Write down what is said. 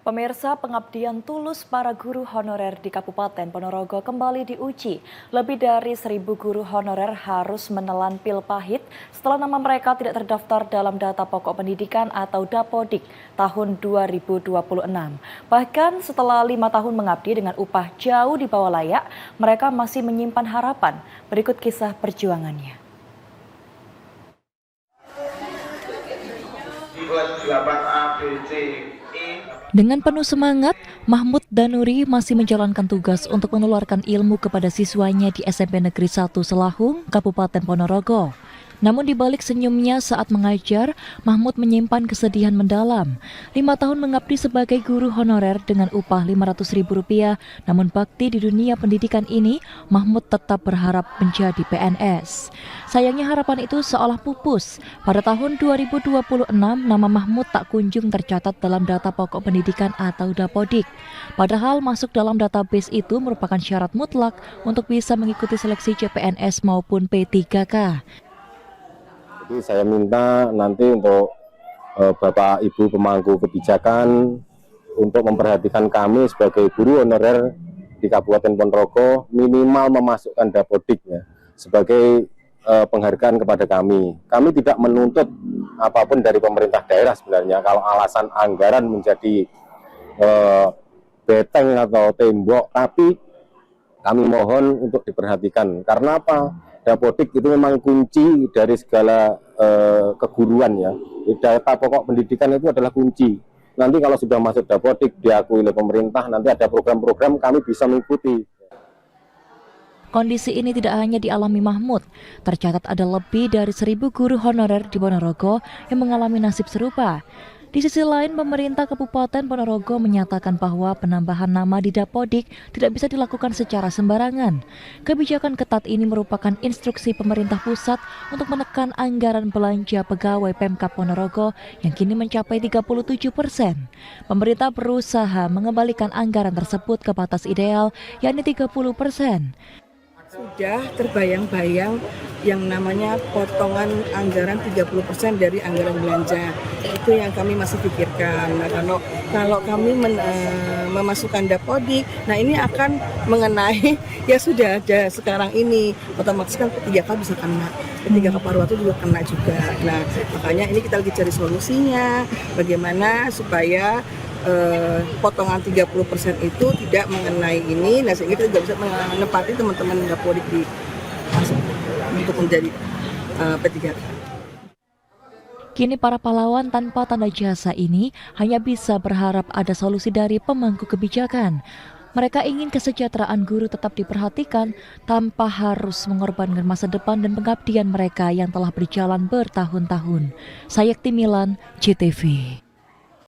Pemirsa, pengabdian tulus para guru honorer di Kabupaten Ponorogo kembali diuji. Lebih dari 1.000 guru honorer harus menelan pil pahit setelah nama mereka tidak terdaftar dalam data pokok pendidikan atau Dapodik tahun 2026. Bahkan setelah 5 tahun mengabdi dengan upah jauh di bawah layak, mereka masih menyimpan harapan. Berikut kisah perjuangannya. Dengan penuh semangat, Mahmud Danuri masih menjalankan tugas untuk menularkan ilmu kepada siswanya di SMP Negeri 1 Selahung, Kabupaten Ponorogo. Namun di balik senyumnya saat mengajar, Mahmud menyimpan kesedihan mendalam. 5 tahun mengabdi sebagai guru honorer dengan upah Rp500.000, namun bakti di dunia pendidikan ini, Mahmud tetap berharap menjadi PNS. Sayangnya harapan itu seolah pupus. Pada tahun 2026, nama Mahmud tak kunjung tercatat dalam data pokok pendidikan atau Dapodik. Padahal masuk dalam database itu merupakan syarat mutlak untuk bisa mengikuti seleksi CPNS maupun P3K. Jadi saya minta nanti untuk Bapak Ibu pemangku kebijakan untuk memperhatikan kami sebagai guru honorer di Kabupaten Ponorogo minimal memasukkan Dapodiknya sebagai penghargaan kepada kami. Kami tidak menuntut apapun dari pemerintah daerah sebenarnya. Kalau alasan anggaran menjadi beteng atau tembok, tapi kami mohon untuk diperhatikan. Karena apa? Dapodik itu memang kunci dari segala keguruan ya. Data pokok pendidikan itu adalah kunci. Nanti kalau sudah masuk Dapodik diakui oleh pemerintah, nanti ada program-program kami bisa mengikuti. Kondisi ini tidak hanya dialami Mahmud. Tercatat ada lebih dari 1.000 guru honorer di Ponorogo yang mengalami nasib serupa. Di sisi lain, pemerintah Kabupaten Ponorogo menyatakan bahwa penambahan nama di Dapodik tidak bisa dilakukan secara sembarangan. Kebijakan ketat ini merupakan instruksi pemerintah pusat untuk menekan anggaran belanja pegawai Pemkab Ponorogo yang kini mencapai 37%. Pemerintah berusaha mengembalikan anggaran tersebut ke batas ideal, yakni 30%. Sudah terbayang-bayang yang namanya potongan anggaran 30% dari anggaran belanja. Itu yang kami masih pikirkan. Nah, kalau kami memasukkan Dapodik, nah ini akan mengenai ya sudah ada sekarang ini otomatis kan P3K bisa kena, P3K Paruwatu juga kena juga. Nah, makanya ini kita lagi cari solusinya bagaimana supaya potongan 30% itu tidak mengenai ini, nah sehingga kita tidak bisa menempati teman-teman Dapodik di untuk menjadi P3K. Kini para pahlawan tanpa tanda jasa ini hanya bisa berharap ada solusi dari pemangku kebijakan. Mereka ingin kesejahteraan guru tetap diperhatikan tanpa harus mengorbankan masa depan dan pengabdian mereka yang telah berjalan bertahun-tahun. Sayekti Milan, JTV.